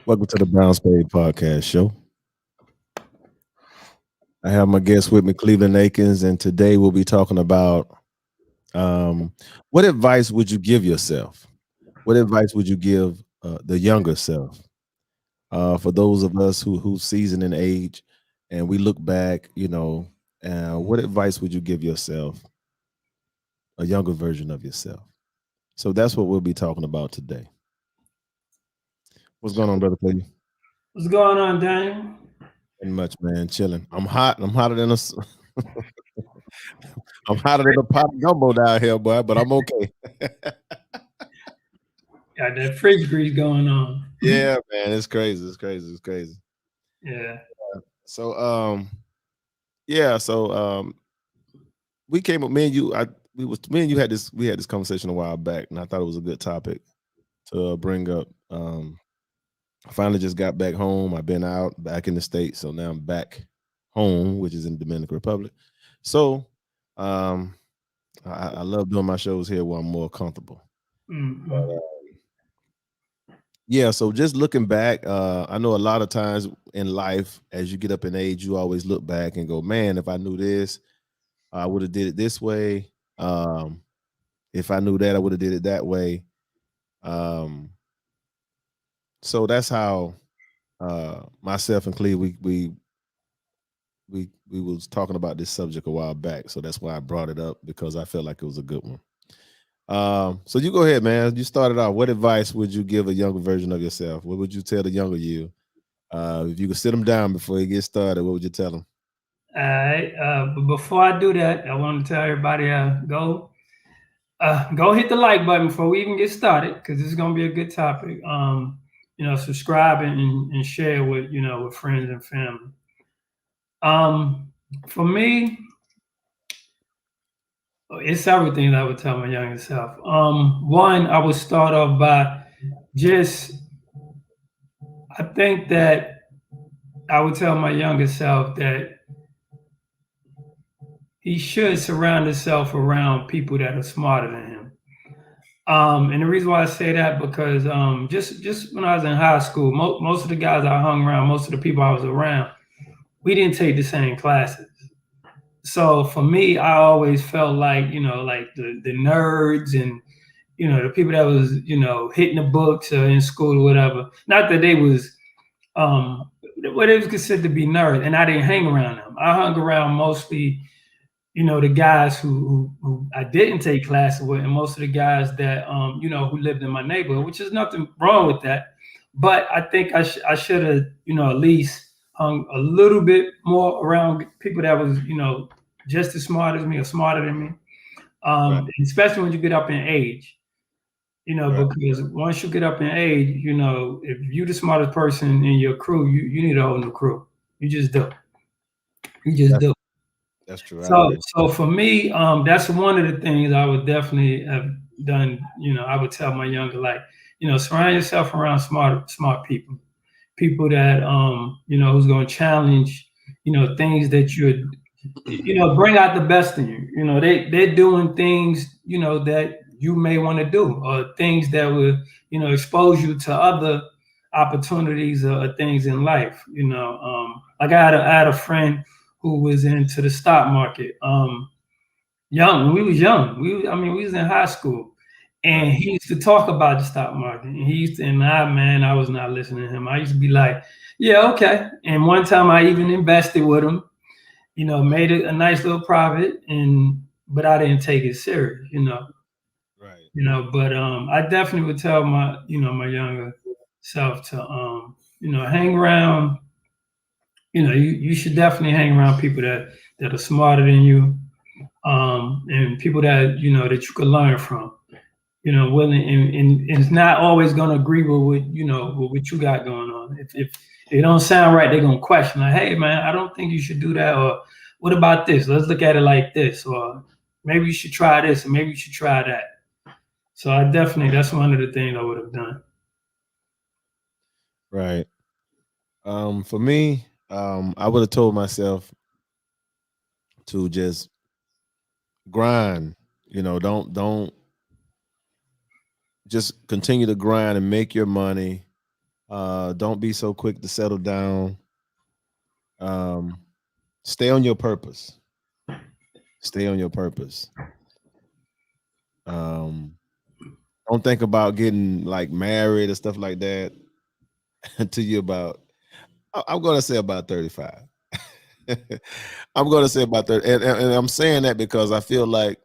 Welcome to the Brown Spade Podcast Show. I have my guest with me, Cleveland Akins, and today we'll be talking about what advice would you give yourself? What advice would you give the younger self? For those of us who season in age, and we look back, what advice would you give yourself, a younger version of yourself? So that's what we'll be talking about today. What's going on, brother? Clay? What's going on, Daniel? Ain't much, man. Chilling. I'm hot. I'm hotter than a. I'm hotter than a pot of gumbo down here, boy. But I'm okay. Got that fridge grease going on. Yeah, man. It's crazy. It's crazy. It's crazy. Yeah. So, yeah. So, we came up. Me and you. Me and you had this. We had this conversation a while back, and I thought it was a good topic to bring up. I finally just got back home. I've been out back in the States, so now I'm back home, which is in the Dominican Republic. So, I love doing my shows here where I'm more comfortable. But, Mm-hmm. yeah, so just looking back, I know a lot of times in life, as you get up in age, you always look back and go, "Man, if I knew this, I would have did it this way. If I knew that, I would have did it that way." Um, so that's how myself and Cleve we was talking about this subject a while back. So that's why I brought it up because I felt like it was a good one. So you go ahead, man. You started out. What advice would you give a younger version of yourself? What would you tell the younger you? If you could sit them down before you get started, what would you tell them? All right. But before I do that, I want to tell everybody go hit the like button before we even get started because this is gonna be a good topic. Subscribe and share with with friends and family. Um, for me, it's everything that I would tell my younger self. One, I would start off by just I think that I would tell my younger self that he should surround himself around people that are smarter than him. And the reason why I say that because just when I was in high school, most of the guys I hung around, most of the people I was around, we didn't take the same classes. So for me, I always felt like like the nerds and the people that was hitting the books or in school or whatever. Not that they was what it was considered to be nerds, and I didn't hang around them. I hung around mostly the guys who I didn't take classes with, and most of the guys that who lived in my neighborhood, which is nothing wrong with that. But I think I should have at least hung a little bit more around people that was just as smart as me or smarter than me. Right, Especially when you get up in age, right. because once you get up in age, if you the smartest person in your crew, you need a whole new crew. You just do. You just That's do. that's true. I So, agree. so for me, that's one of the things I would definitely have done. I would tell my younger, like, surround yourself around smart people, people that, who's going to challenge, things that bring out the best in you. They're doing things, that you may want to do, or things that would, expose you to other opportunities or things in life. Like I had a friend who was into the stock market. Young, when we was young, we was in high school, and Right. he used to talk about the stock market. And he used to, and man, I was not listening to him. I used to be like, yeah, okay. And one time I even invested with him, made a nice little profit, and but I didn't take it serious, Right. But I definitely would tell my younger self to hang around. You should definitely hang around people that are smarter than you, and people that that you can learn from. Willing and it's not always going to agree with with what you got going on. If it don't sound right, they're gonna question like, hey man, I don't think you should do that, or what about this? Let's look at it like this, or maybe you should try this, or maybe you should try that. So I definitely that's one of the things I would have done. Right. For me, I would have told myself to just grind. Don't just continue to grind and make your money. Don't be so quick to settle down. Um, stay on your purpose. Stay on your purpose. Um, don't think about getting like married and stuff like that until you're about. I'm gonna say about 35. I'm gonna say about 30, and I'm saying that because I feel like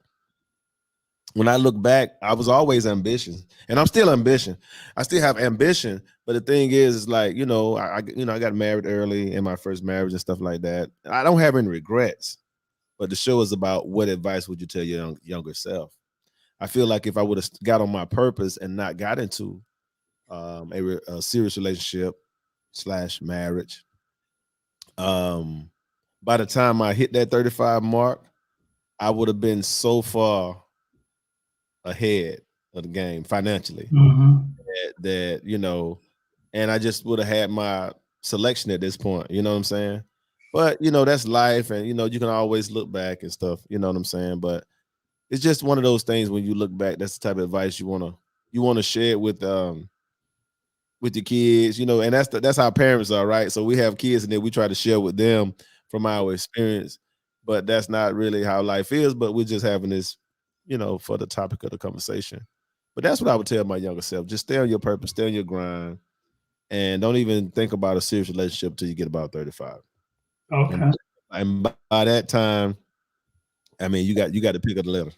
when I look back, I was always ambitious, and I'm still ambition. I still have ambition, but the thing is like I got married early in my first marriage and stuff like that. I don't have any regrets, but the show is about what advice would you tell your younger self? I feel like if I would have got on my purpose and not got into a serious relationship slash marriage, by the time I hit that 35 mark, I would have been so far ahead of the game financially Mm-hmm. that and I just would have had my selection at this point. You know what I'm saying? But that's life, and you can always look back and stuff. You know what I'm saying? But it's just one of those things when you look back. That's the type of advice you wanna share it with your kids. And that's how parents are, right? So we have kids, and then we try to share with them from our experience. But that's not really how life is. But we're just having this, for the topic of the conversation. But that's what I would tell my younger self. Just stay on your purpose, stay on your grind, and don't even think about a serious relationship till you get about 35. And, Okay. and by that time, I mean you got to pick up the litter.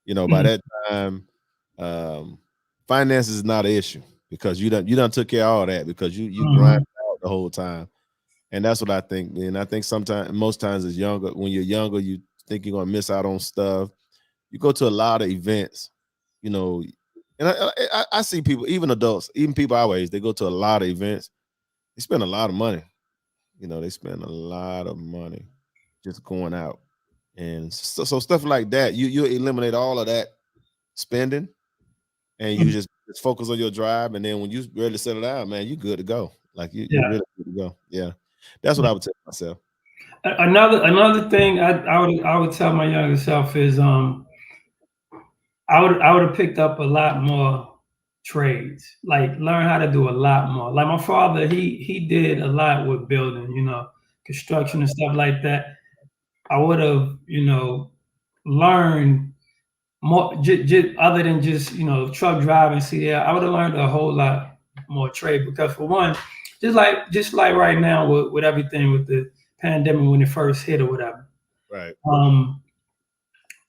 By Mm-hmm. that time, um, finances is not an issue because you done took care of all that because you grind Mm-hmm. out the whole time. And that's what I think. And I think sometimes most times as younger, when you're younger, you think you're gonna miss out on stuff. You go to a lot of events, you know, and I see people, even adults, even people our age, they go to a lot of events. They spend a lot of money. They spend a lot of money just going out. And so stuff like that, you eliminate all of that spending and you just focus on your drive. And then when you ready to settle down, man, you good to go. Like you Yeah. really good to go. Yeah. That's what I would tell myself. Another thing I would tell my younger self is I would have picked up a lot more trades, like learn how to do a lot more. Like my father, he did a lot with building, construction and stuff like that. I would have, learned more, other than just truck driving. See, yeah, I would have learned a whole lot more trade because for one, just like right now with everything with the pandemic when it first hit or whatever. Right. Um,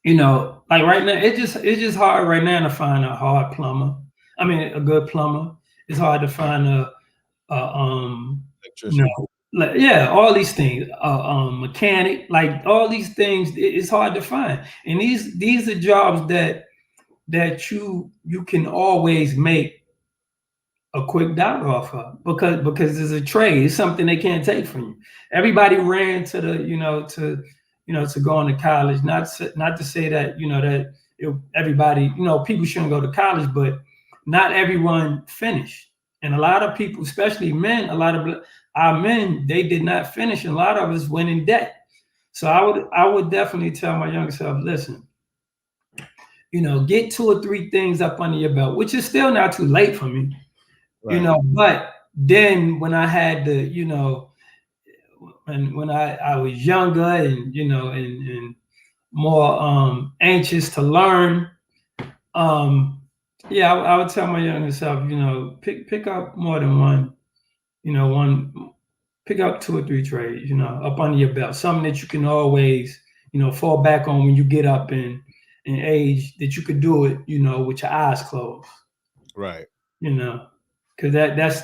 like right now, it's just hard right now to find a hard plumber. I mean, a good plumber. It's hard to find a you Electrician. know, like yeah, all these things, mechanic, like all these things, it's hard to find. And these are jobs that you can always make a quick dollar off of because it's a trade. It's something they can't take from you. Everybody ran to the to go into college. Not to say that everybody people shouldn't go to college, but not everyone finished. And a lot of people, especially men, a lot of our men, they did not finish. And a lot of us went in debt. So I would definitely tell my younger self, listen, get 2 or 3 things up under your belt, which is still not too late for me. Right. But then when I had the, when I was younger and and more anxious to learn, yeah, I would tell my younger self, pick up more than one, one pick up 2 or 3 trades, up under your belt, something that you can always, fall back on when you get up in age that you could do it, with your eyes closed, Right. you know. Because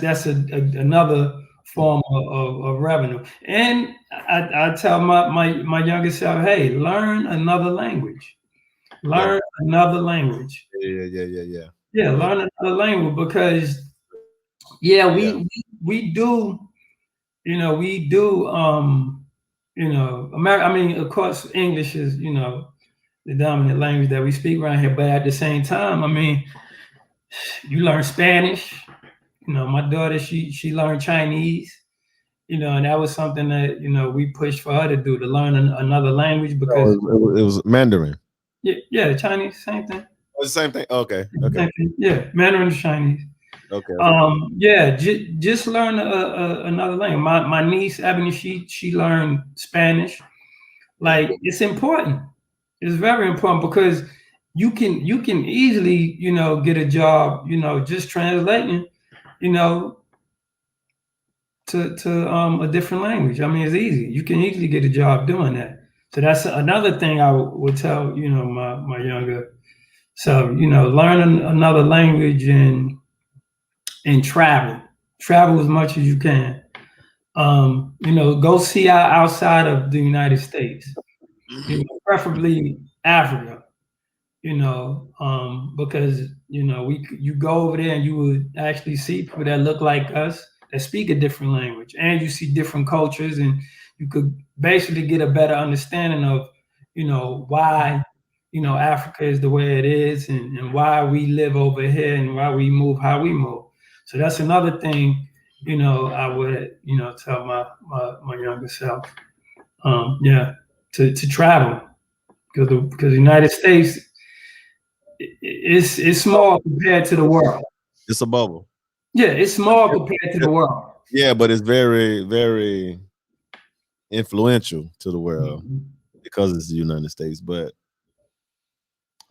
that's another form of revenue. And I tell my younger self, hey, learn another language. Yeah. Learn another language. Yeah. Yeah, Yeah. learn another language because yeah, Yeah. we do, we do I mean, of course, English is, the dominant language that we speak around here, but at the same time, I mean, you learn Spanish. My daughter, she learned Chinese, and that was something that we pushed for her to do, to learn another language No, because it was Mandarin. yeah, Chinese, same thing. Oh, the same thing. Okay. Same thing. Yeah, Mandarin is Chinese. Okay, okay. Yeah, just learn another language. My niece Ebony, she learned Spanish. Yeah. Like it's important. It's very important because you can easily get a job just translating you know to a different language. I mean, it's easy. You can easily get a job doing that. So that's another thing I would tell my younger self. Learn another language and travel as much as you can. Go see outside of the United States. Preferably Africa. Because you go over there and you would actually see people that look like us that speak a different language, and you see different cultures, and you could basically get a better understanding of why Africa is the way it is, and why we live over here, and why we move how we move. So that's another thing I would tell my younger self. Yeah, to travel because the United States it's small compared to the world. It's a bubble. Yeah, it's small compared to the world. Yeah, but it's very, very influential to the world Mhm. because it's the United States. But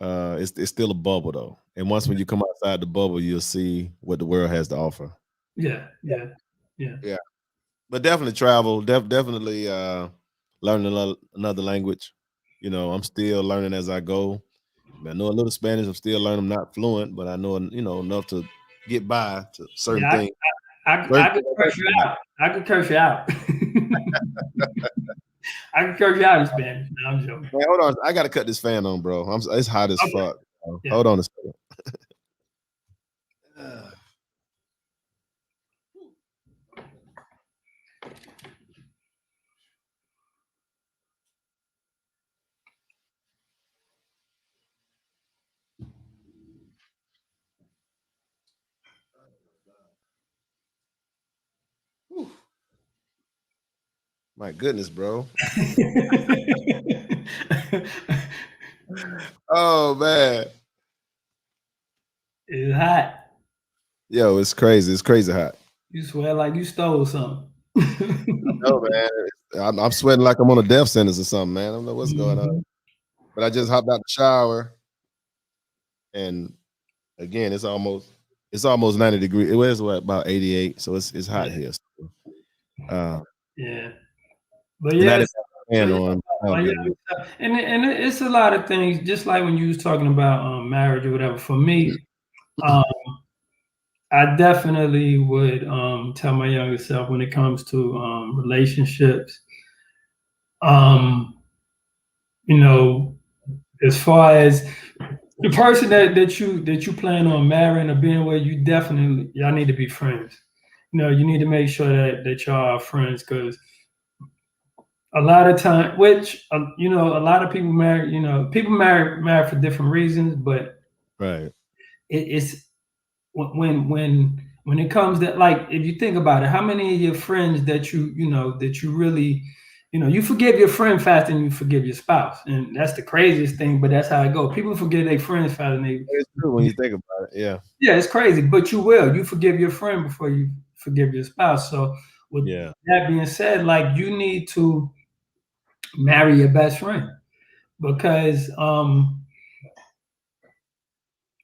it's still a bubble though. And once when you come outside the bubble, you'll see what the world has to offer. Yeah, yeah, yeah. Yeah. But definitely travel. Definitely learn another language. I'm still learning as I go. I know a little Spanish. I'm still learning. I'm not fluent, but I know enough to get by to certain Yeah, things. I could curse you out. I could curse you out. I could curse you out in Spanish. No, I'm joking. Man, hold on. I gotta cut this fan on, bro. It's hot as Okay. fuck. Yeah. Hold on a second. Whew. My goodness, bro. Oh man. It's hot. Yo, it's crazy. It's crazy hot. You swear like you stole something. No, man. I'm sweating like I'm on a death sentence or something, man. I don't know what's going on. Mhm. But I just hopped out the shower, and again, it's almost 90 degrees. It was what about 88, so it's hot Yeah, here. So, uh, yeah. But and I yes, didn't have a fan but yeah, on. Oh, my goodness. younger self, and it's a lot of things. Just like when you was talking about marriage or whatever. For me, um, I definitely would tell my younger self when it comes to relationships. Um, you know, as far as the person that you plan on marrying or being with, y'all need to be friends. You need to make sure that y'all are friends because a lot of time, which a lot of people marry, people marry for different reasons, but Right. it's when it comes that, like, if you think about it, how many of your friends that you really you forgive your friend faster than you forgive your spouse, and that's the craziest thing, but that's how it goes. People forgive their friends faster than they It's true when you think about it. Yeah. yeah, it's crazy, but you forgive your friend before you forgive your spouse. So with Yeah. that being said, like, you need to marry your best friend because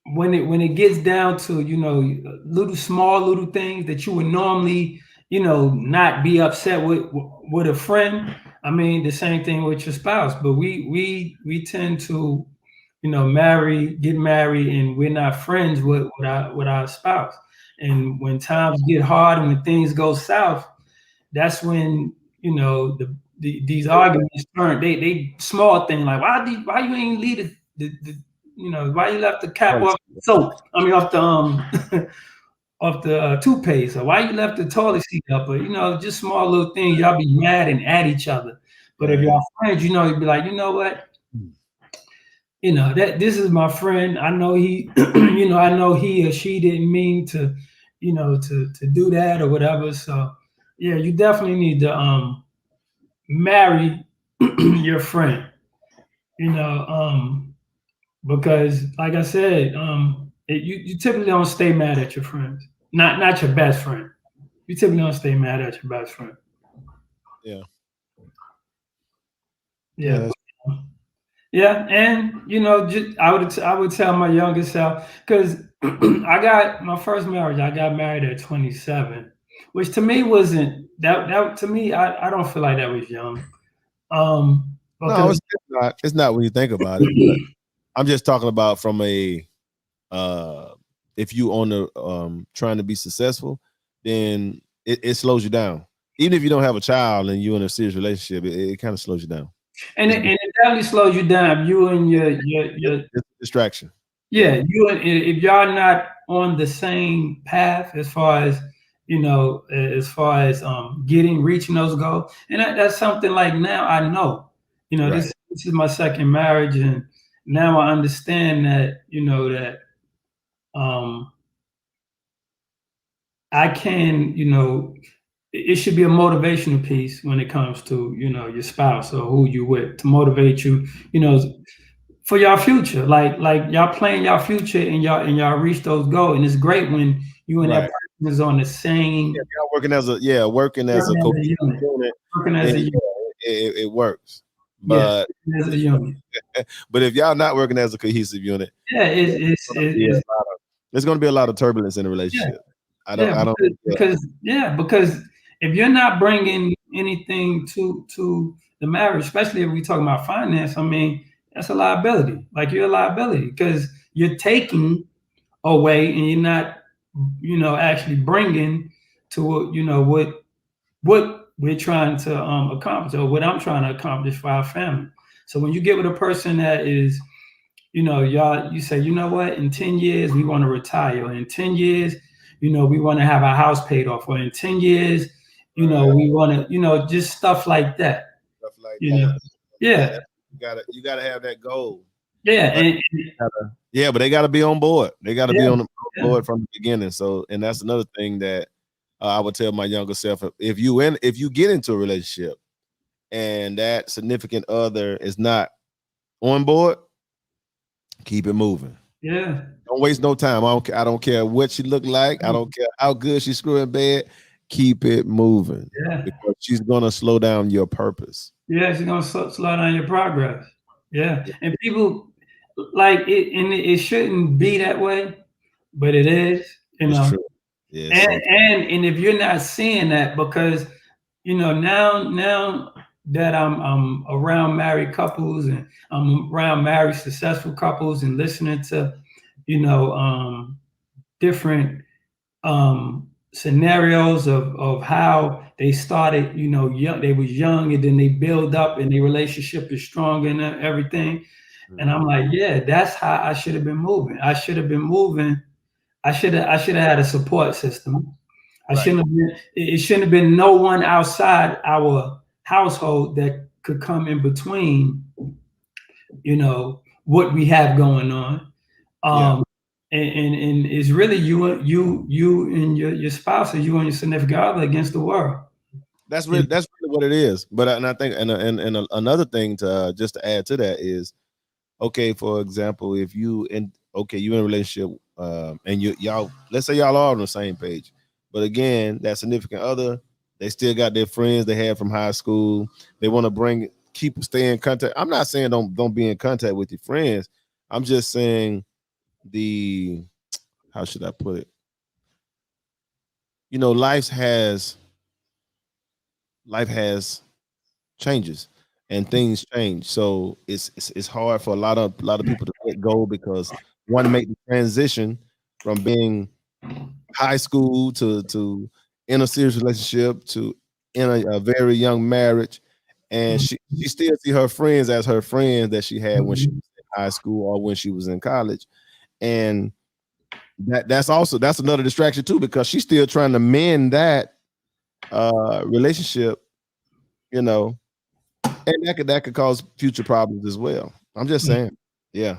when it gets down to little things that you would normally not be upset with a friend. I mean, the same thing with your spouse, but we tend to get married, and we're not friends with our spouse. And when times get hard and when things go south, that's when these arguments turn. They small thing like, why you ain't leave why you left the cap off the soap? I mean, off the off the toothpaste, or why you left the toilet seat up, or just small little things. Y'all be mad and at each other. But if Right. y'all friends, you'd be like, you know what? That this is my friend. I know he, I know he or she didn't mean to, to do that or whatever. So yeah, you definitely need to marry your friend. You know, because like I said, you typically don't stay mad at your friends. not your best friend. You typically don't stay mad at your best friend. Yeah. Yeah. Yeah, and you know, I would tell my younger self because I got my first marriage. I got married at 27, which to me wasn't that to me. I don't feel like that was young. No, Because it's not. It's not when you think about it. But I'm just talking about from a if you on the trying to be successful, then it slows you down. Even if you don't have a child and you're in a serious relationship, it kind of slows you down. and It's, it definitely slows you down. You and it's a distraction. yeah, you and if y'all not on the same path as far as getting reaching those goals, and that's something like now I know. You know, Right. this is my second marriage, and now I understand that that um I can it should be a motivational piece when it comes to your spouse or who you with to motivate you for your future. Like y'all playing your future and y'all reach those goals, and it's great when you and that Right. person is on the same Y'all working as a working as a unit, working as and a unit. it works. Yeah, But as a unit. but if y'all not working as a cohesive unit, Yeah, there's going to be a lot of turbulence in a yeah, relationship. I yeah, don't. because if you're not bringing anything to the marriage, especially if we talking about finance, I mean, that's a liability. Like you're a liability because you're taking away and you're not, actually bringing to what we're trying to accomplish or what I'm trying to accomplish for our family. So when you get with a person that is you say, you know what, in 10 years, we want to retire. Or in 10 years, we want to have our house paid off. Or in 10 years, we want to, just stuff like that. Stuff like You know, that. yeah, You gotta have that goal. yeah, But but they gotta be on board. They gotta be yeah, on yeah, board from the beginning. So, and that's another thing that I would tell my younger self: if you get into a relationship and that significant other is not on board, keep it moving. yeah, Don't waste no time. I don't care what she look like. I don't care how good she screw in bed. Keep it moving yeah, because she's gonna slow down your purpose. yeah. It's gonna slow down your progress. Yeah, and people like it, and it shouldn't be that way, but it is. It's true. Yeah, And if you're not seeing that, because now that I'm around married couples and I'm around married successful couples and listening to different scenarios of how they started, young, they was young and then they build up and their relationship is strong and everything. And I'm like, yeah, that's how I should have been moving. I should have been moving. I should have had a support system. I shouldn't have been, it shouldn't have been no one outside our household that could come in between, what we have going on. And it's really you and your spouse, or you and your significant other against the world. That's really what it is. But and I think another thing to just to add to that is, okay, for example, if you in a relationship and y'all let's say y'all are on the same page, but again, that significant other, they still got their friends they had from high school. They want to stay in contact. I'm not saying don't be in contact with your friends. I'm just saying how should I put it? Life has changes and things change. So it's hard for a lot of people to let go because want to make the transition from being high school to in a serious relationship to in a very young marriage. And she still see her friends as her friends that she had when she was in high school or when she was in college. And that's another distraction too, because she's still trying to mend that relationship, and that could cause future problems as well. I'm just saying. Yeah.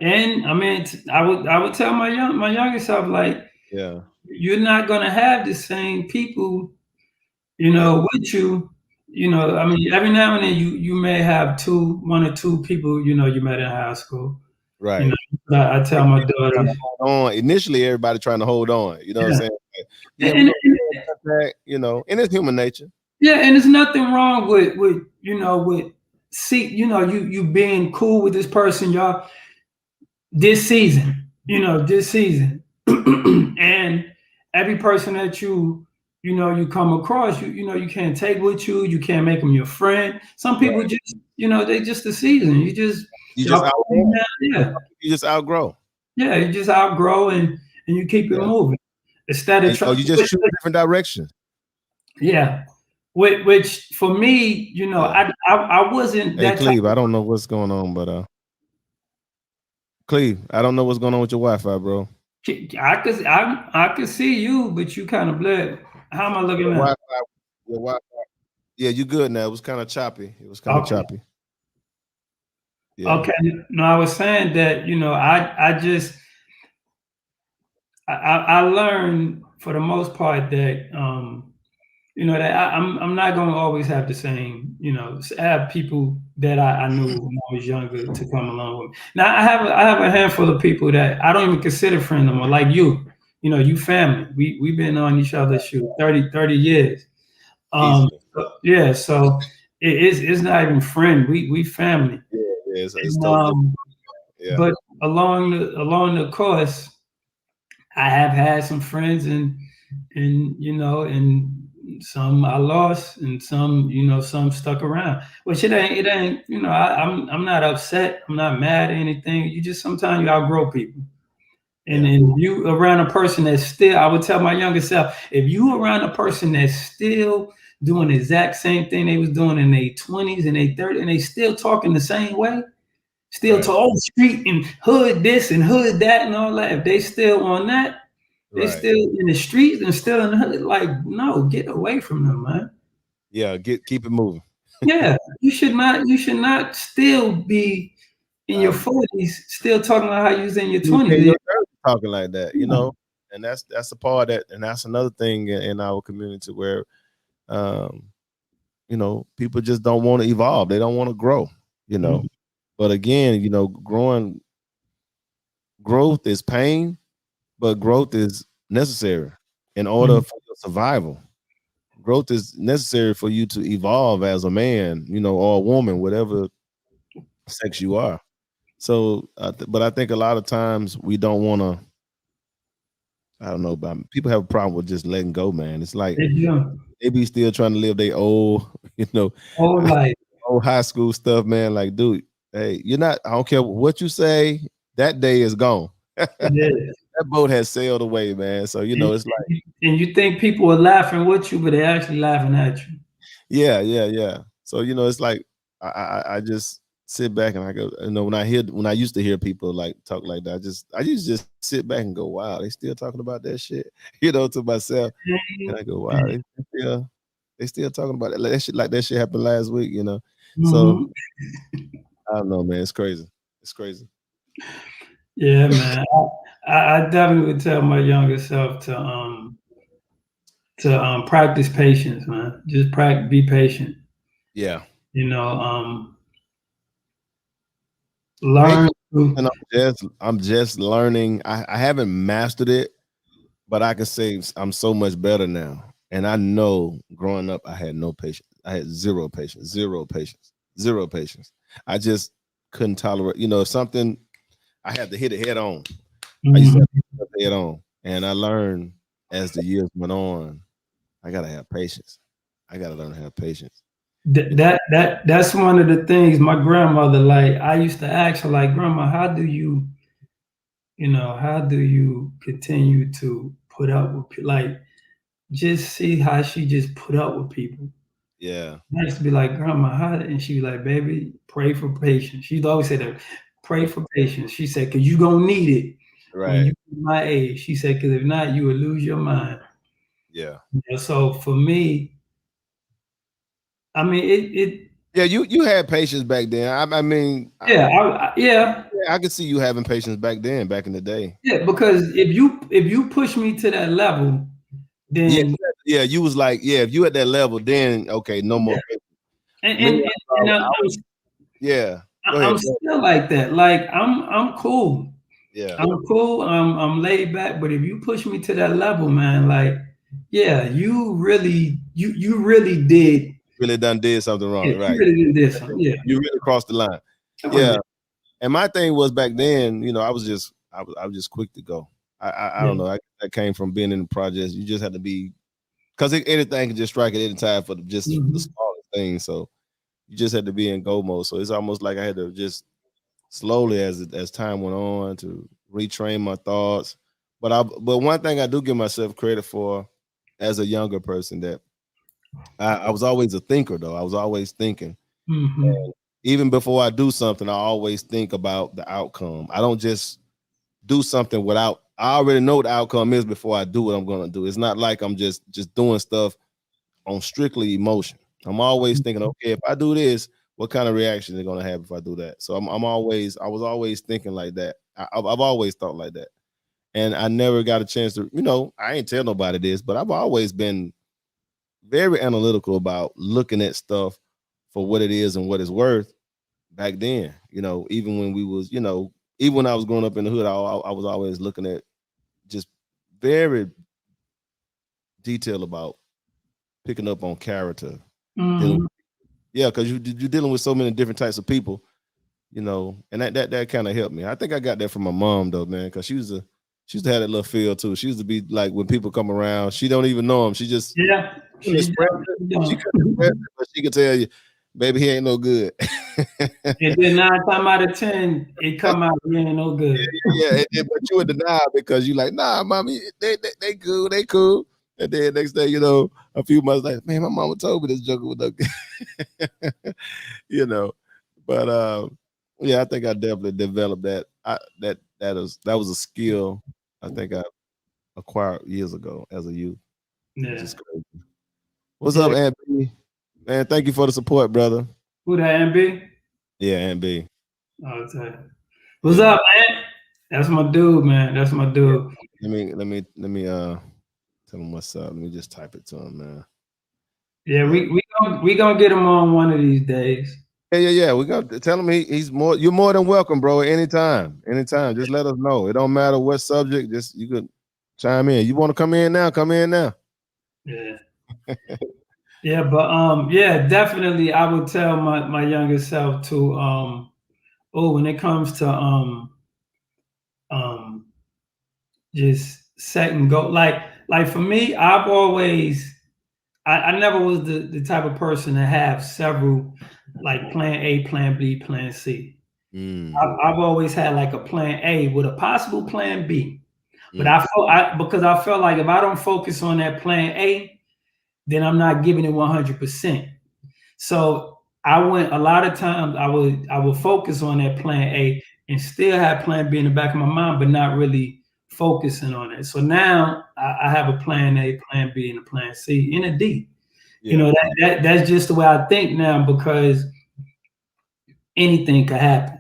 And I mean, I would tell my younger self, like, Yeah. you're not gonna have the same people, with you. I mean, every now and then you may have one or two people, you met in high school. Right. I tell my daughters. On. Initially, everybody trying to hold on. You know what I'm saying? Like, yeah, And, you know, and it's human nature. yeah, and there's nothing wrong with you being cool with this person, y'all, this season, this season. And every person that you come across, you can't take with you, you can't make them your friend. Some people Right. just, they just the season. You just outgrow. yeah. You just outgrow. Yeah, you just outgrow and you keep it moving. Instead of you just choose a different direction. Yeah. Which for me, I wasn't Hey, that Cleve, I don't know what's going on, but Cleve, I don't know what's going on with your Wi-Fi, bro. I could see you, but you kind of bled. How am I looking now? Your Wi-Fi. Yeah, you good now. It was kind of choppy. It was kind of choppy. Yeah. Okay. No, I was saying that, I learned for the most part that that I'm not going to always have the same, have people that I knew when I was younger to come along with me. Now I have a handful of people that I don't even consider friends no more, like you. You family. We've been on each other's shoes 30 years. Yeah, so it's not even friend. We family. Yeah, it's yeah. But along the course, I have had some friends and some I lost and some stuck around. Which it ain't, I'm not upset, I'm not mad or anything. You just sometimes you outgrow people. And then you around a person that's still, I would tell my younger self, if you around a person that's still doing the exact same thing they was doing in their 20s and their 30s, and they still talking the same way, still to street and hood this and hood that and all that, if they still on that, they still in the streets and still in the hood, like, no, get away from them, man. Yeah, keep it moving. Yeah, you should not still be in your 40s, still talking about how you was in your 20s. Talking like that, and that's the part and that's another thing in our community where, people just don't want to evolve. They don't want to grow, But again, growth is pain, but growth is necessary in order for your survival. Growth is necessary for you to evolve as a man, or a woman, whatever sex you are. So, but I think a lot of times we don't want to. I don't know, but people have a problem with just letting go, man. It's like they be still trying to live their old, old life, old high school stuff, man. Like, dude, hey, you're not. I don't care what you say. That day is gone. That boat has sailed away, man. So it's like, and you think people are laughing with you, but they're actually laughing at you. Yeah. So it's like I just sit back and I go, when I used to hear people like talk like that, I used to just sit back and go, wow, they still talking about that shit, to myself, and I go, wow, they still talking about it. That shit, like that shit happened last week, So I don't know, man. It's crazy. It's crazy. Yeah, man. I definitely would tell my younger self to practice patience, man. Just be patient. Yeah. Learn. And I'm just learning. I haven't mastered it, but I can say I'm so much better now. And I know growing up, I had no patience. I had zero patience. I just couldn't tolerate, if something, I had to hit it head on. I used to have to hit it head on. And I learned as the years went on, I gotta have patience. I gotta learn to have patience. That's one of the things my grandmother, like, I used to ask her, like, Grandma, how do you continue to put up with, like, just see how she just put up with people. Yeah. I used to be like, Grandma, how? And she'd be like, baby, pray for patience. She'd always say that, pray for patience. She said, because you're going to need it when you're my age. She said, because if not, you will lose your mind. Yeah. So for me, I mean, yeah, you had patience back then. I mean, I could see you having patience back then, back in the day. Yeah, because if you push me to that level, then you was like, if you at that level, then okay, no more. And yeah, I'm still like that. Like I'm cool. Yeah. I'm cool. I'm laid back, but if you push me to that level, man, like, yeah, you really did. Really done did something Yeah, wrong, you right? really did this. Yeah, You really crossed the line. I wouldn't Yeah. do- And my thing was back then, you know, I was just quick to go. I yeah. don't know. That came from being in the projects. You just had to be because anything can just strike at any time for just the Mhm. smallest thing. So you just had to be in go mode. So it's almost like I had to just slowly as time went on to retrain my thoughts. But one thing I do give myself credit for as a younger person that I was always a thinker though. I was always thinking. Mhm. Even before I do something, I always think about the outcome. I don't just do something without I already know what the outcome is before I do what I'm gonna do. It's not like I'm just doing stuff on strictly emotion. I'm always thinking, okay, if I do this, what kind of reaction they're gonna have if I do that? So I was always thinking like that. I've always thought like that, and I never got a chance to, I ain't tell nobody this, but I've always been very analytical about looking at stuff for what it is and what it's worth. Back then, even when we was, even when I was growing up in the hood, I was always looking at just very detailed about picking up on character, dealing Mhm. yeah, because you're dealing with so many different types of people, and that kind of helped me. I think I got that from my mom though, man, because she used to have that little feel too. She used to be like when people come around, she don't even know them. She just Yeah, couldn't she express done. it. She She done. couldn't express it, but she could tell you, baby, he ain't no good. And then 9 times out of 10, it come out you ain't no good. Yeah, but you in denial because you like, nah, mommy, they cool, they cool. And then next day, a few months later, man, my mama told me this joker was no good. you know. But yeah, I think I definitely developed that. That was a skill I think I acquired years ago as a youth, which Yeah. is crazy. What's up, Yeah. Aunt B? Man, thank you for the support, brother. Who that MB? Yeah, Aunt B. Oh, it's what's Yeah. up, man? That's my dude, man. That's my dude. Let me tell him what's up. Let me just type it to him, man. Yeah, Yeah. we gonna get him on one of these days. Yeah. We got to tell him he's more. You're more than welcome, bro. Anytime. Just let us know. It don't matter what subject. Just you could chime in. You want to come in now? Come in now. Yeah. Yeah, but yeah, definitely I would tell my younger self to when it comes to um just set and go like for me, I've always I never was the type of person to have several like plan A, plan B, plan C. Mm, I've always had like a plan A with a possible plan B. But mm. because I felt like if I don't focus on that plan A, then I'm not giving it 100%. So I went a lot of times I would focus on that plan A and still have plan B in the back of my mind, but not really focusing on it. So now I have a plan A, plan B, and a plan C and a D. Yeah, That's just the way I think now because anything could happen.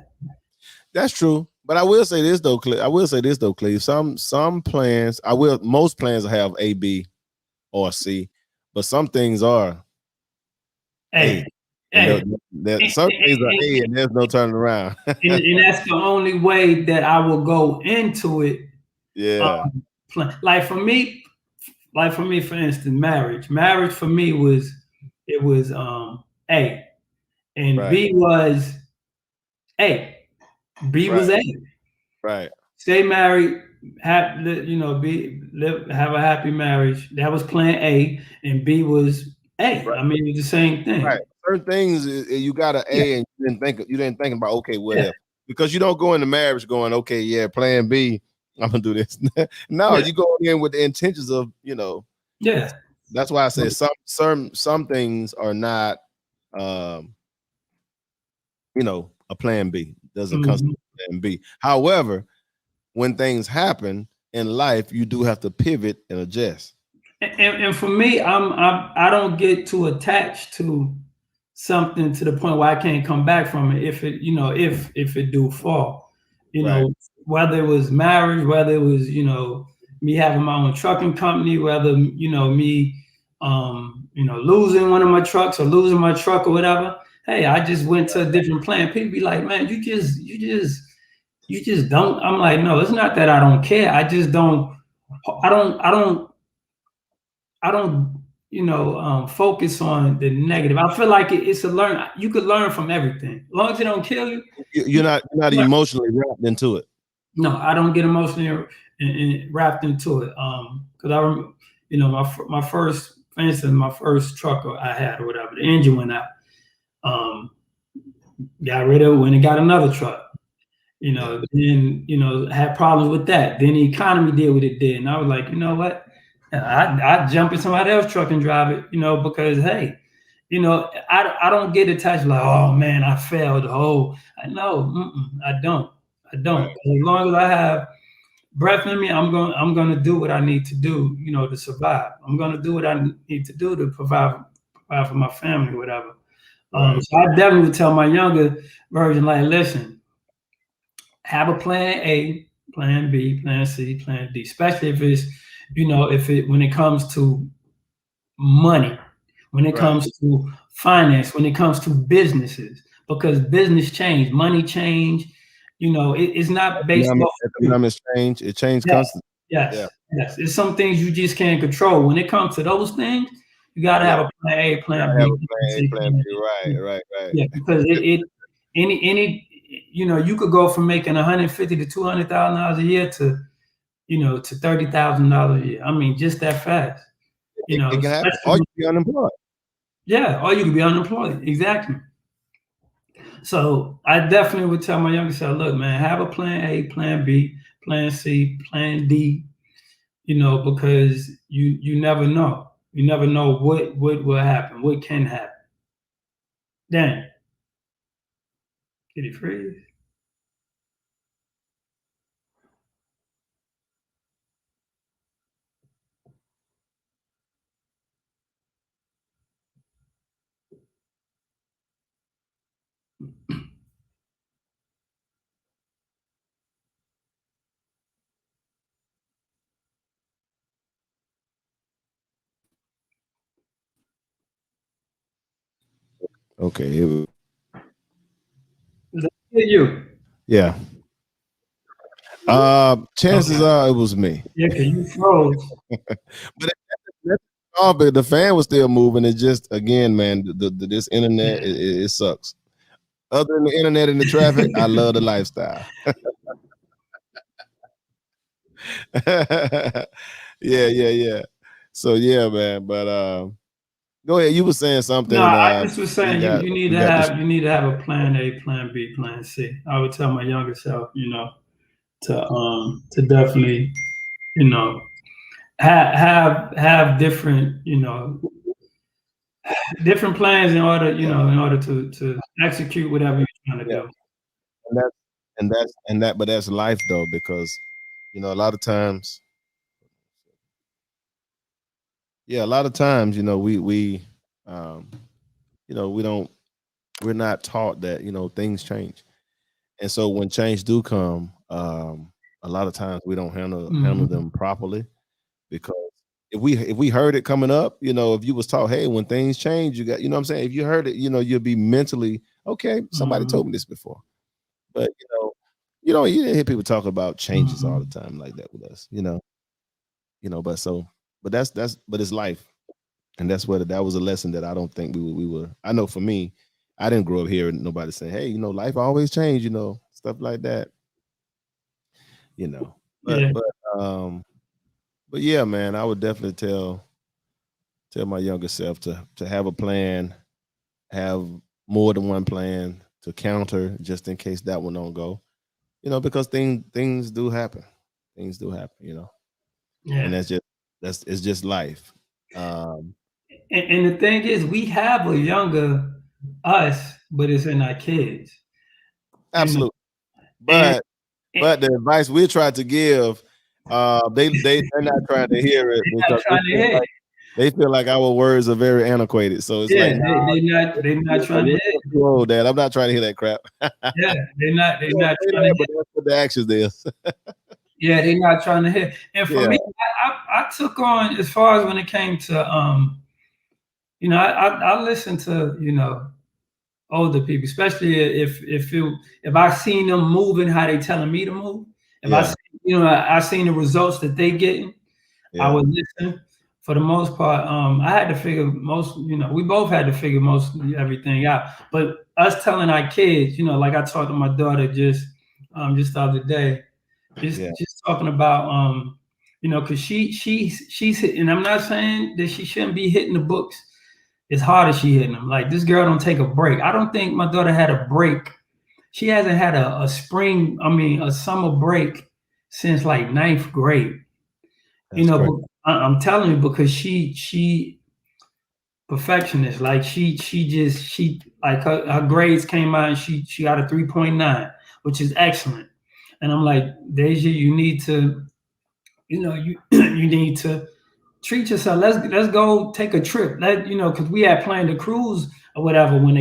that's true. But I will say this though, Cleve. Some plans, most plans have A, B, or C, but some things are A, Hey, and hey, some things are A, and there's no turning around. and that's the only way that I will go into it. Yeah, Like for me, for instance, marriage for me was it was A, and right, B was A. B was right, A. right, Stay married, have have a happy marriage. That was plan A, and B was A. right, I mean, it's the same right. thing. Certain things you got an Yeah, A, and you didn't think about okay, what yeah, if? Because you don't go into marriage going, okay, yeah, plan B, I'm gonna do this. No, yeah, you go in with the intentions of, yeah. that's why I say some things are not um, a plan B. Doesn't Mhm. constitute plan B. However, when things happen in life, you do have to pivot and adjust. And for me, I don't get too attached to something to the point where I can't come back from it if it if it do fall. Right. Whether it was marriage, whether it was me having my own trucking company, whether me losing one of my trucks or losing my truck or whatever. Hey, I just went to a different plan. People be like, man, you just you just don't. I'm like, no, it's not that I don't care. I just don't. I don't. Focus on the negative. I feel like it's a learn. You could learn from everything, as long as it don't kill you. You're not Learn. emotionally wrapped into it. No, I don't get emotionally wrapped into it. Because I remember, my first, for instance, my first truck I had or whatever, the engine went out. Um, got rid of it, went and got another truck. Then had problems with that. Then the economy did what it did, and I was like, you know what? I jump in somebody else's truck and drive it, because hey, I don't get attached like, oh man, I failed. Oh, I know, I don't, Right. As long as I have breath in me, I'm gonna do what I need to do, to survive. I'm gonna do what I need to do to provide for my family, whatever. Right. So I definitely would tell my younger version, like, listen, have a plan A, plan B, plan C, plan D, especially if it's, if it when it comes to money, when it Right. comes to finance, when it comes to businesses, because business change, money change, it's not based Economic, off of you. economics change. It changed Yes, constantly. Yeah. yes. It's some things you just can't control. When it comes to those things, you gotta Yeah. have a plan A, plan Gotta have B, a plan plan A, C, plan plan B. D. Right. Right. Right. Yeah, because it any you could go from making 150 to $200,000 a year to $30,000 a year. I mean, just that fast. It can happen. Or you Especially, be unemployed. yeah, or you could be unemployed. Exactly. So I definitely would tell my younger self, look, man, have a plan A, plan B, plan C, plan D, because you never know. You never know what will happen, what can happen. Dang, did he freeze? Okay. Is that you? Yeah. Chances Okay. are it was me. Yeah, cause you froze. But but the fan was still moving. It just again, man, this internet Yeah. it sucks. Other than the internet and the traffic, I love the lifestyle. Yeah. So yeah, man. But go ahead. You were saying No, something. I just was We saying got you need we to got this. have a plan A, plan B, plan C. I would tell my younger self, to definitely, you know, have different, different plans in order, Yeah, in order to execute whatever you're trying to yeah. do. And but that's life though, because a lot of times, yeah, a lot of times, we um, we don't we're not taught that things change, and so when change do come, a lot of times we don't handle Mhm. them properly, because if we heard it coming up, if you was taught, hey, when things change, you got, what I'm saying, if you heard it, you'll be mentally okay. Somebody Mhm. told me this before, but you didn't hear people talk about changes all the Mhm. time like that with us, but but it's life, and that was a lesson that I don't think we were. I know for me, I didn't grow up hearing nobody saying, hey, life always change, stuff like that, you know. But Yeah. but um but yeah, man, I would definitely tell my younger self to have a plan, have more than one plan to counter just in case that one don't go. Because things do happen. Things do happen, and Yeah. it's just life. Um And the thing is, we have a younger us, but it's in our kids, you know. Absolutely. And, But and but the advice we tried to give, they're not trying to hear it they're not because trying to hit. they feel like our words are very antiquated. So it's Yeah, like, nah, they're not trying to you're hit. too old, Dad. I'm not trying to hear that crap. Yeah, they're You don't not say trying to that, but hit. that's what the actions is. Yeah, they're not trying to hit. And for Yeah, me, I took on, as far as when it came to I listened to, older people, especially if I seen them moving how they telling me to move. If I Yeah, see, I seen the results that they getting, I yeah, would listen. For the most part, I had to figure we both had to figure most everything out. But us telling our kids, like I talked to my daughter just the other day, yeah. just talking about because she's and I'm not saying that she shouldn't be hitting the books as hard as she hitting them. Like this girl don't take a break. I don't think my daughter had a break. She hasn't had a summer break since like ninth grade. That's great. I'm telling you because she perfectionist. Like she like her grades came out and she got a 3.9, which is excellent. And I'm like, Deja, you need to, you need to treat yourself. Let's go take a trip. Because we had planned a cruise or whatever when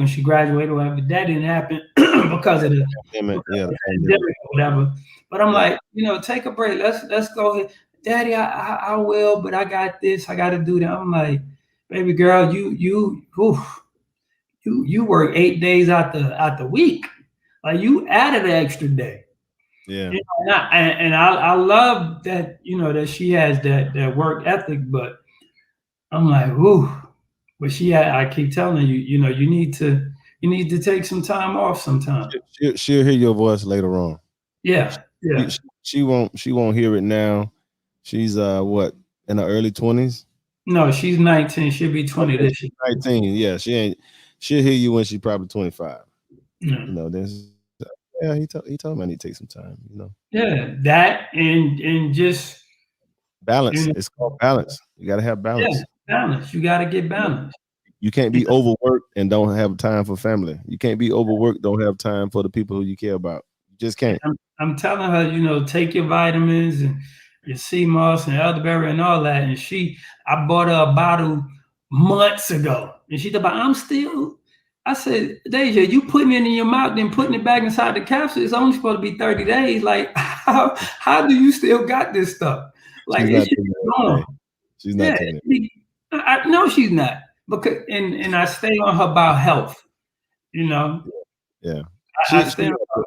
she graduated or whatever. That didn't happen because of the Yeah, the pandemic. pandemic or whatever. But I'm Yeah, like, take a break. Let's go ahead. Daddy, I will, but I got this. I got to do that. I'm like, baby girl, you work 8 days out the week. Like you added an extra day. yeah. And I love that that she has that work ethic, but I'm like, ooh, but I keep telling you, you need to take some time off sometime. She'll hear your voice later on. Yeah, She, yeah. she won't hear it now. She's what, in her early 20s? No, she's 19. She'll be 20 Okay, this she's year. 19. Yeah, she'll hear you when she's probably 25. Yeah, There's yeah, he told me I need to take some time. yeah. That and just Balance. you know, It's called balance. You gotta have yeah, balance. balance. You got to get You know, balance. you can't be overworked and don't have time for family. You can't be overworked, don't have time for the people who you care about. You just can't. I'm telling her, take your vitamins and your sea moss and elderberry and all that. And I bought her a bottle months ago, and she thought, I'm still. I said, Deja, you putting it in your mouth, then putting it back inside the capsule. It's only supposed to be 30 days. Like, how do you still got this stuff? Like, She's it not should taking be it every day. gone. She's not Yeah, taking it. I know she's not because, and I stay on her about health. You know, Yeah. I She stay on.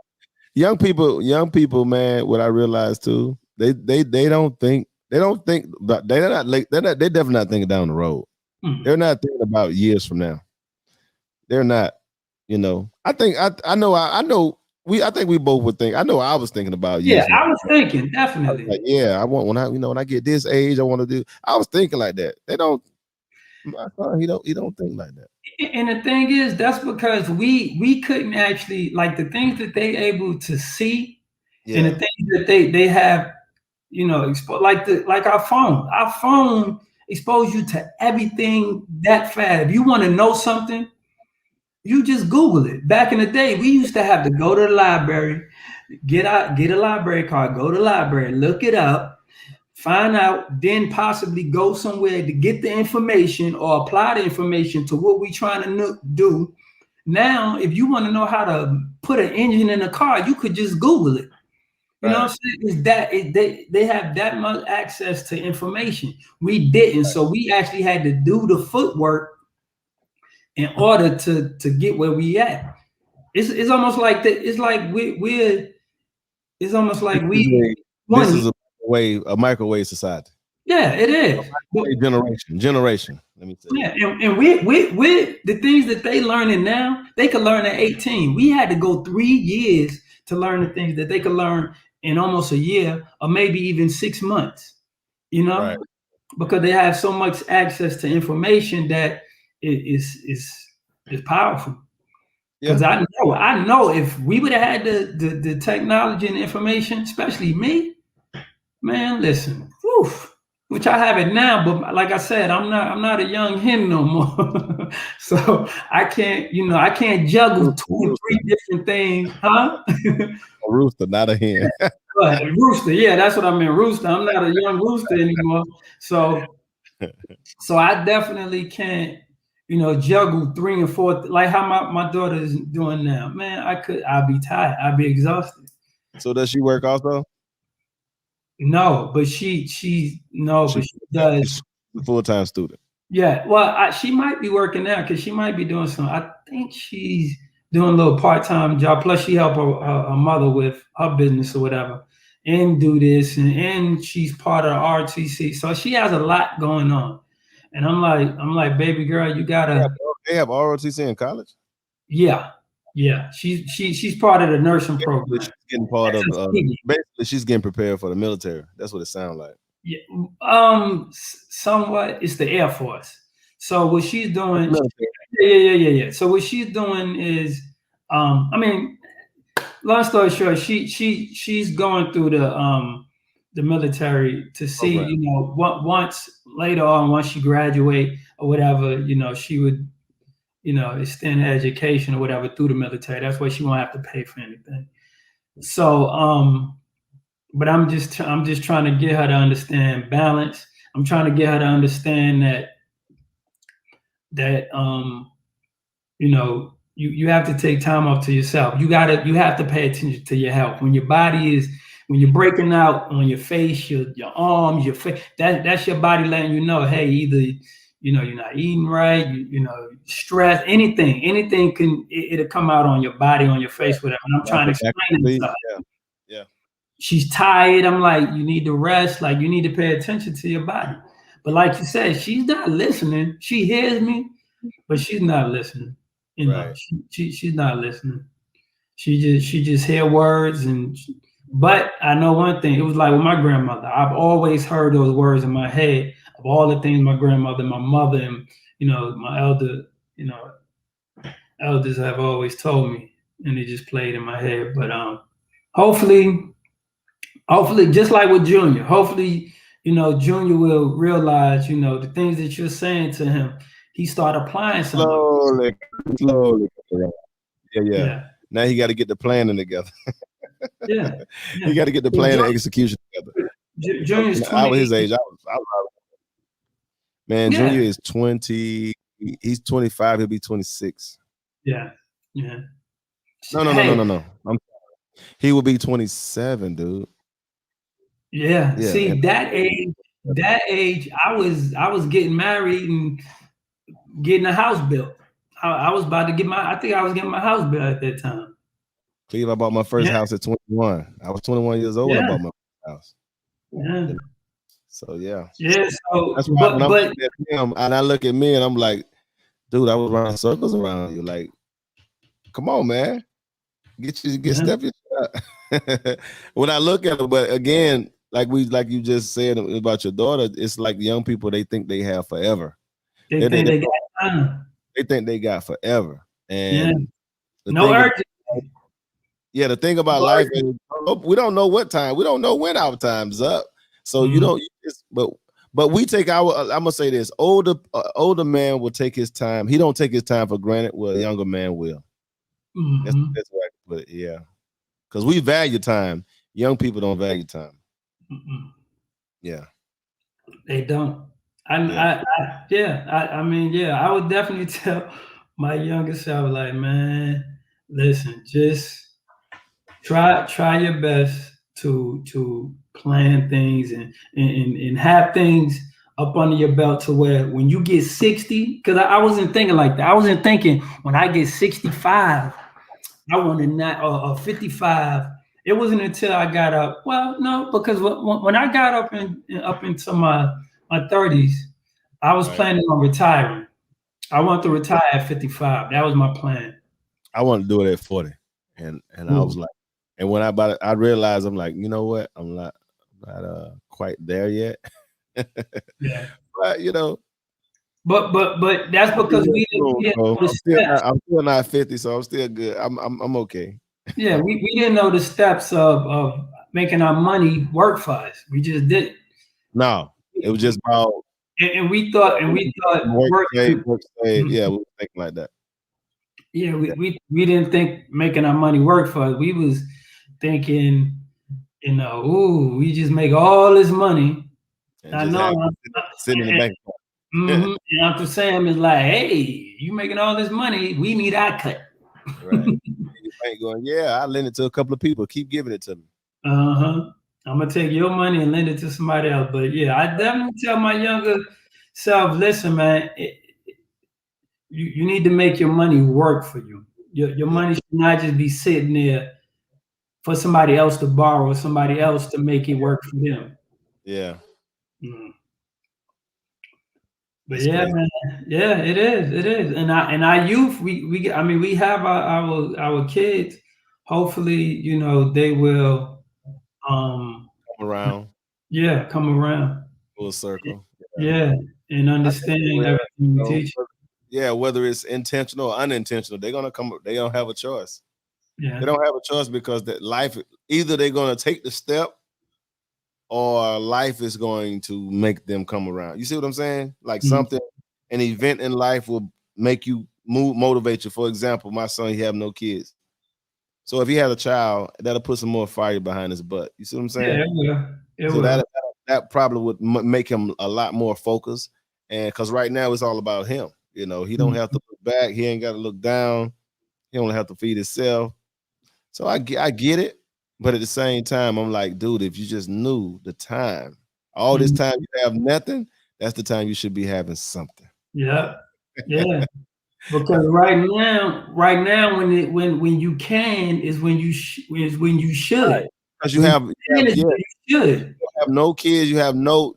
young people, man, what I realized too, they don't think about they're not like they're definitely not thinking down the road. Hmm. They're not thinking about years from now. They're not, I think I know I think we both would think. I know I was thinking about Yeah, years from now. I was thinking I was definitely. like, yeah, I want when I get this age, I want to do. I was thinking like that. They don't. My son, he don't think like that. And the thing is, that's because we couldn't actually like the things that they able to see and the Yeah. things that they have, like our phone. Our phone expose you to everything that fast. If you want to know something, you just Google it. Back in the day, we used to have to go to the library, get a library card, go to the library, look it up, find out, then possibly go somewhere to get the information or apply the information to what we're trying to do. Now, if you want to know how to put an engine in a car, you could just Google it. You know Right. what I'm saying? They have that much access to information. We didn't, so we actually had to do the footwork in order to get where we at. It's almost like that. It's like we're. It's almost like we This one. is a microwave society. Yeah, it is. But A generation. Let me tell you. yeah, and we the things that they learning now, they could learn at 18. We had to go 3 years to learn the things that they could learn in almost a year or maybe even 6 months, Right. because they have so much access to information that it is powerful. Yeah. Because I know if we would have had the technology and information, especially me, man, listen, whew, which I have it now, but like I said, I'm not a young hen no more. So I can't juggle two A or rooster. three different things, huh? A rooster, not a hen. But rooster, yeah, that's what I meant. Rooster. I'm not a young rooster anymore. So I definitely can't, juggle three and four like how my daughter is doing now. Man, I'd be tired. I'd be exhausted. So does she work also? No, but she no, but She, she does. she's a full-time student. Yeah, well, she might be working now because she might be doing some. I think she's doing a little part-time job. Plus, she help her mother with her business or whatever, and do this, and she's part of the RTC. So she has a lot going on. And I'm like, baby girl, you gotta, They have ROTC in college. yeah, yeah. She's part of the nursing Basically, program. she's getting part of. SSP. Basically, she's getting prepared for the military. That's what it sounds like. Yeah, somewhat. It's the Air Force. So what she's doing, Military. yeah. So what she's doing is, I mean, long story short, she's going through the military to see, Program. what once later on, once she graduate or whatever, she would, extend her education or whatever through the military. That's why she won't have to pay for anything. So, but I'm just trying to get her to understand balance. I'm trying to get her to understand that you have to take time off to yourself. You have to pay attention to your health. When you're breaking out on your face, your arms, your face, that's your body letting you know, hey, either you're not eating right, stress, anything it'll come out on your body, on your face, whatever. And I'm trying to explain it to her. Yeah. She's tired. I'm like, you need to rest. Like, you need to pay attention to your body. But like you said, she's not listening. She hears me, but she's not listening. Right. She's not listening. She just hear words but I know one thing. It was like with my grandmother. I've always heard those words in my head of all the things my grandmother, my mother, and my elders have always told me, and it just played in my head. But hopefully, just like with Junior, hopefully, Junior will realize, the things that you're saying to him, he start applying some of it. Slowly. Yeah. Yeah. Now he got to get the planning together. Yeah. He got to get the plan and execution together. Junior's I was his age. Man, Yeah. Junior is 20. He's 25. He'll be 26. Yeah. No. He will be 27, dude. Yeah. See, that age, I was getting married and getting a house built. I was about to I think I was getting my house built at that time. Cleve, I bought my first house at 21. I was 21 years old when I bought my first house. Yeah. So yeah. Yeah. So that's why when I'm looking at him and I look at me and I'm like, dude, I was running circles around you. Like, come on, man. Step your shot. When I look at him, but again, like you just said about your daughter, it's like young people, they think they have forever. They think they got time. They think they got forever. And no urgency. Yeah, the thing about life is we don't know what time. We don't know when our time's up. So you don't. But we take our. I'm gonna say this: older man will take his time. He don't take his time for granted. Well, a younger man will. That's where I can put it. Yeah, because we value time. Young people don't value time. Yeah, they don't. I would definitely tell my younger self, like, man, listen, just try your best to plan things and have things up under your belt to where when you get 60, because I wasn't thinking like that. I wasn't thinking when I get 65, I want to not or 55. It wasn't until I got up. Well, no, because when I got up into my 30s, I was planning on retiring. I want to retire at 55. That was my plan. I want to do it at 40, and I was like, and when I realized, I'm like, you know what, I'm not quite there yet. Yeah, but But that's because we didn't know the steps. I'm still not 50, so I'm still good. I'm okay. Yeah, we didn't know the steps of making our money work for us. We just didn't. No, it was just about. And we thought work save. Yeah, we were thinking like that. Yeah, we didn't think making our money work for us. We was thinking, we just make all this money. And I know sitting in the bank. And Uncle Sam is like, hey, you making all this money, we need our cut. Right. Bank going, yeah, I lend it to a couple of people. Keep giving it to me. I'm gonna take your money and lend it to somebody else. But yeah, I definitely tell my younger self, listen, man, you need to make your money work for you. Your Yeah, money should not just be sitting there for somebody else to borrow, or somebody else to make it work for them. yeah, Mm. But that's yeah, crazy. man, yeah, it is. And our youth, I mean, we have our kids. Hopefully, they will, um, Come around yeah, come around, full circle. Yeah, yeah, and I think understand they will. everything we You know, teach. yeah, whether it's intentional or unintentional, they're gonna come. They don't have a choice. They Yeah. don't have a choice because that life either they're gonna take the step or life is going to make them come around. You see what I'm saying? Like Mhm, something, an event in life will make you motivate you. For example, my son, he have no kids. So if he had a child, that'll put some more fire behind his butt. You see what I'm yeah, saying? it will. It So will. that probably would make him a lot more focused. And because right now it's all about him. You know, he don't have Mhm, to look back. He ain't got to look down. He only have to feed himself. So I get it, but at the same time, I'm like, dude, if you just knew the time, all this mhm. time you have nothing, that's the time you should be having something. Yeah, yeah. Because right now, when you can is when you Right. should. Because When you can is yeah, when you should. you have no kids, you have no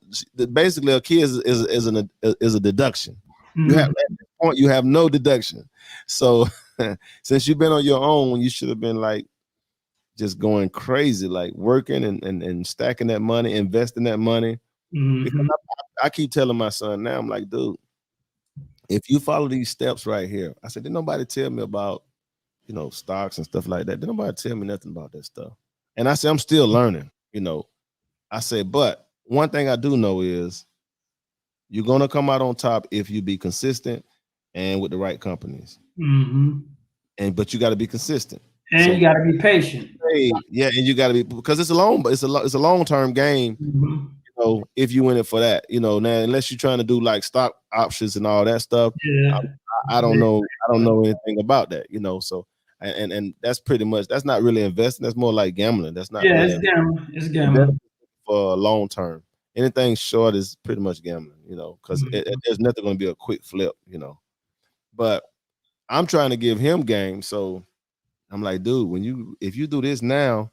basically a kid is a deduction. You have Mhm, at this point you have no deduction. So since you've been on your own, you should have been like just going crazy, like working and stacking that money, investing that money. Because mhm, I keep telling my son now, I'm like, dude, if you follow these steps right here, I said, did nobody tell me about, stocks and stuff like that? Did nobody tell me nothing about that stuff? And I said, I'm still learning, I said, but one thing I do know is you're gonna come out on top if you be consistent and with the right companies. mhm. And but you got to be consistent. And you So gotta be patient. yeah, and you got to be because it's a long term game. Mhm. If you in it for that, now unless you're trying to do like stock options and all that stuff, Yeah. I don't know. I don't know anything about that. So and that's pretty much that's not really investing. That's more like gambling. That's not Yeah, really it's gambling. It's investing gambling. for long term. Anything short is pretty much gambling. Because Mhm, there's nothing going to be a quick flip. But I'm trying to give him game. So I'm like, dude, if you do this now,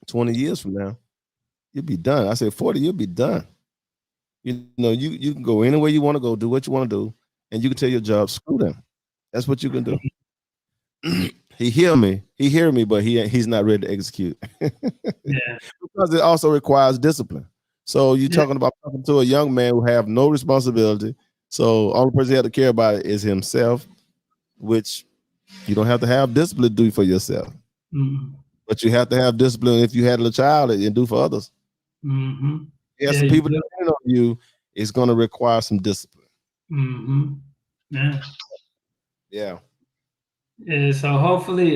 20 years from now, you'll be done. I said 40, you'll be done. You can go anywhere you want to go, do what you want to do, and you can tell your job, screw them. That's what you can do. He hear me, but he's not ready to execute. yeah. Because it also requires discipline. So you're Yeah. talking to a young man who have no responsibility. So only person he have to care about is himself, which you don't have to have discipline to do for yourself. Mhm, But you have to have discipline if you had a child and do for others. mhm. Yeah, Yeah, some you people do. depending on you, it's gonna require some discipline. Mhm. Yeah. Yeah. Yeah, so hopefully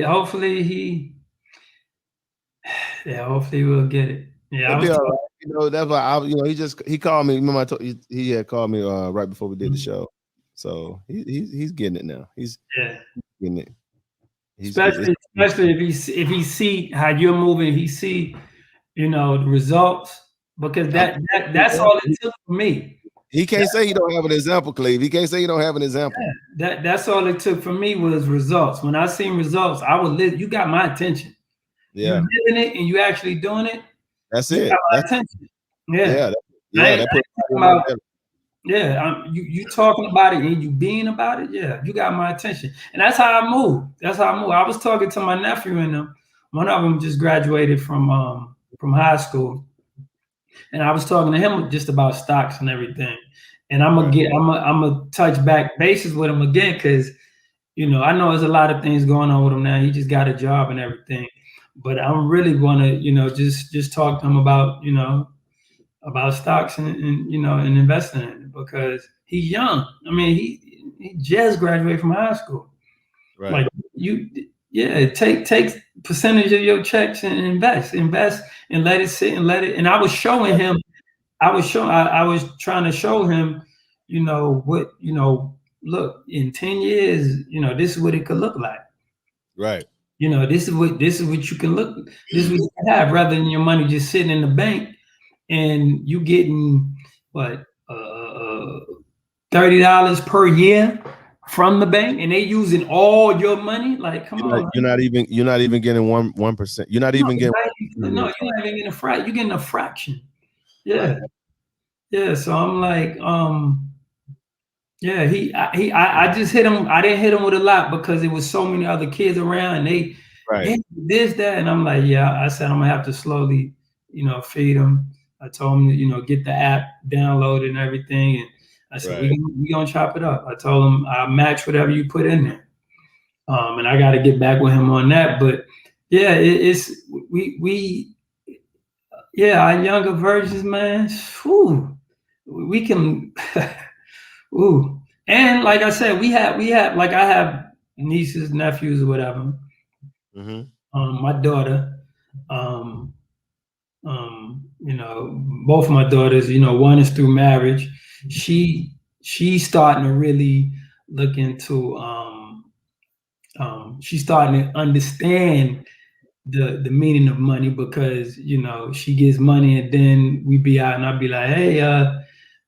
hopefully we'll get it. Yeah, He'll I was be all talking. right. That's why he called me. Remember I told you he had called me right before we did the show. So he's getting it now. He's Yeah. getting it. He's getting Especially it. especially if he see how you're moving, he see, the results, because I'm that's all it took for me. He That can't say he don't have an example, Cleve. He can't say he don't have an example. that's all it took for me was results. When I seen results, I would live. You got my attention. You Yeah, living it and you actually doing it, that's you got it. my attention. Yeah. Yeah, that, I yeah. ain't That put talking in my about, belly. yeah, you talking about it and you being about it, yeah, you got my attention. And that's how I move. That's how I move. I was talking to my nephew and them. One of them just graduated from high school, and I was talking to him just about stocks and everything. And Right, I'm gonna touch back bases with him again because I know there's a lot of things going on with him now. He just got a job and everything, but I'm really gonna just talk to him about stocks and investing in it because he's young. I mean, he just graduated from high school. right, Like you, yeah, take percentage of your checks and invest and let it sit and let it. And I was showing him. I was trying to show him, what Look, in 10 years, this is what it could look like. right. This is what you can look. This is what you can have rather than your money just sitting in the bank and you getting what $30 per year from the bank, and they using all your money. Like, come on, you're not even getting 1%. You're not even getting no, you're not even getting you're getting a fraction. Yeah, right. yeah. So I'm like, yeah, I just hit him. I didn't hit him with a lot because there was so many other kids around, and they Right. hey, this, that, and I'm like, yeah. I said I'm gonna have to slowly, feed them. I told him to, get the app downloaded and everything, and I said Right. we gonna chop it up. I told him I'll match whatever you put in there, and I got to get back with him on that. But yeah, it's we yeah, our younger versions, man. Whew, we can. Ooh, and like I said, we have like I have nieces, nephews, or whatever. Mm-hmm. My daughter, both of my daughters, one is through marriage. She's starting to really look into. She's starting to understand the meaning of money because she gets money and then we be out and I'll be like, hey,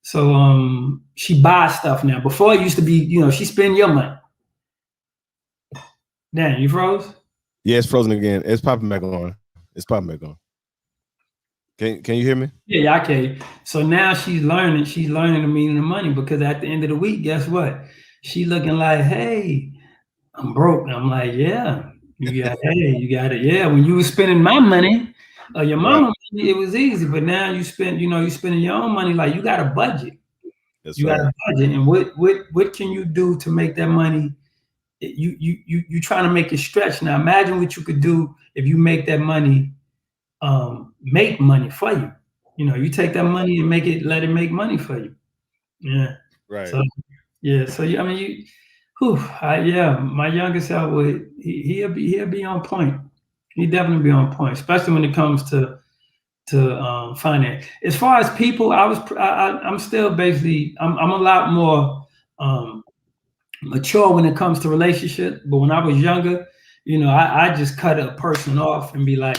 so she buys stuff now. Before it used to be, she spend your money. Damn, you froze? Yeah, it's frozen again. It's popping back on. It's popping back on. Can you hear me? Yeah, I can. So now she's learning the meaning of money because at the end of the week, guess what? She looking like, hey, I'm broke. I'm like, yeah, you got it. Yeah, when you were spending my money or your mama money, it was easy. But now you spending your own money. Like you got a budget. That's You right. got a budget, and what can you do to make that money? You trying to make it stretch. Now imagine what you could do if you make that money make money for you. You take that money and let it make money for you. Yeah. Right. So yeah. So I mean, my youngest self would he'll be on point. He definitely be on point, especially when it comes to finance. As far as people, I'm still basically I'm a lot more mature when it comes to relationship. But when I was younger, I just cut a person off and be like,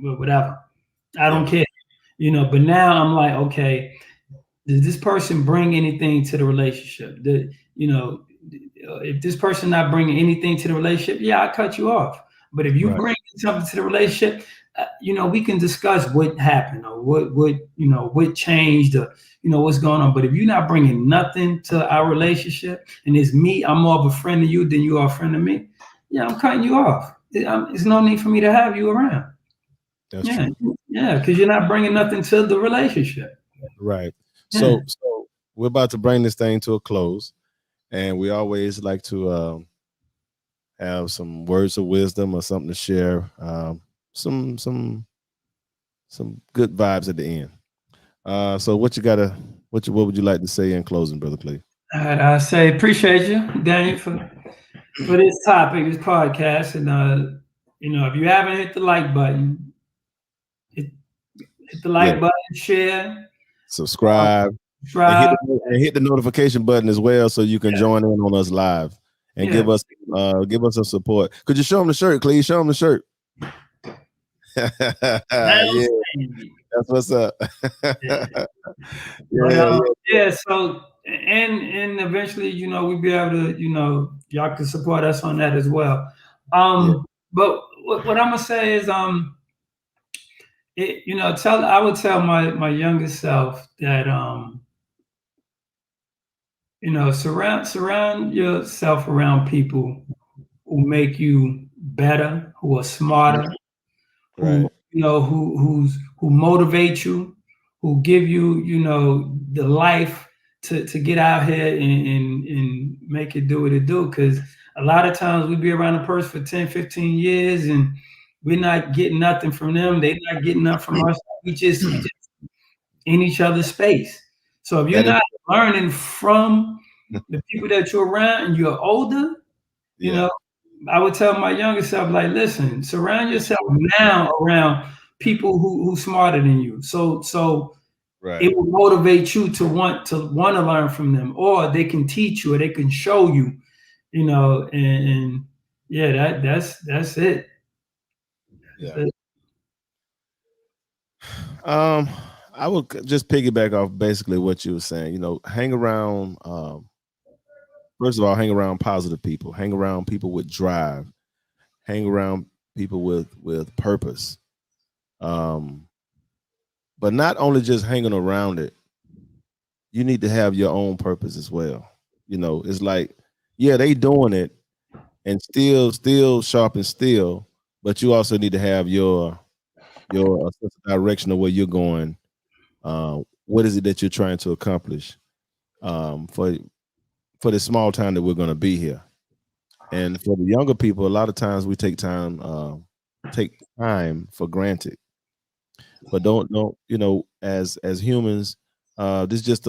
whatever. I don't care. But now I'm like, okay, does this person bring anything to the relationship? If this person not bringing anything to the relationship, yeah, I cut you off. But if you bring something to the relationship, we can discuss what happened or what changed or what's going on. But if you're not bringing nothing to our relationship, and it's me, I'm more of a friend to you than you are a friend to me. Yeah, I'm cutting you off. There's no need for me to have you around. That's true. Yeah, because you're not bringing nothing to the relationship. Right. So we're about to bring this thing to a close, and we always like to have some words of wisdom or something to share. Some good vibes at the end. So what would you like to say in closing, Brother Clay? I say appreciate you, Daniel, for this topic, this podcast, and if you haven't hit the like button, hit the like button, share, subscribe, and hit the notification button as well, so you can join in on us live and give us some support. Could you show them the shirt, Clay? Show them the shirt. Yeah, that's what's up. So and eventually, we'll be able to, y'all can support us on that as well. But what I'm gonna say is, I would tell my youngest self that, surround yourself around people who make you better, who are smarter, who who motivate you, who give you, the life to get out here and make it do what it do. Because a lot of times we be around a person for 10, 15 years and we're not getting nothing from them. They're not getting nothing from us. We just in each other's space. So if you're not learning from the people that you're around and you're older, I would tell my younger self, like, listen, surround yourself now around people who smarter than you. So it will motivate you to want to learn from them, or they can teach you, or they can show you, and that's it. Yeah. I would just piggyback off basically what you were saying. You know, hang around. First of all, hang around positive people. Hang around people with drive. Hang around people with purpose. Um, but not only just hanging around it, you need to have your own purpose as well. You know, it's like, yeah, they doing it and still sharp and still, but you also need to have your sense of direction of where you're going. What is it that you're trying to accomplish for the small time that we're going to be here? And for the younger people, a lot of times we take time for granted. But don't you know, as humans, this just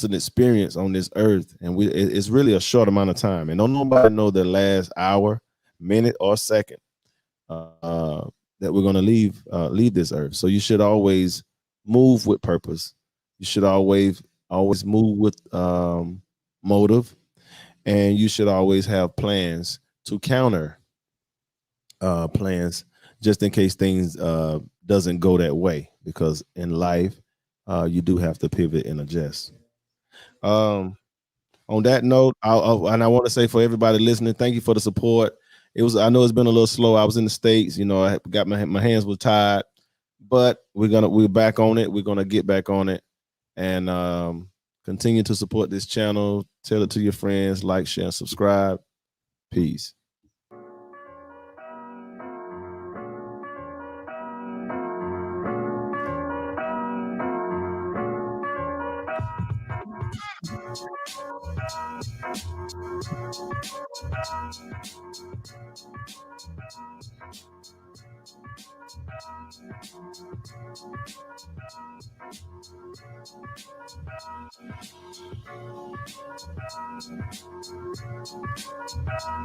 an experience on this earth, and it's really a short amount of time, and don't nobody know the last hour, minute, or second uh, that we're going to leave this earth. So you should always move with purpose. You should always move with motive, and you should always have plans to counter plans just in case things doesn't go that way, because in life you do have to pivot and adjust. um on that note, and I want to say for everybody listening, thank you for the support. I know it's been a little slow. I was in the States, you know, I got my hands were tied, but we're back on it. We're gonna get back on it, and continue to support this channel. Tell it to your friends, like, share, and subscribe. Peace.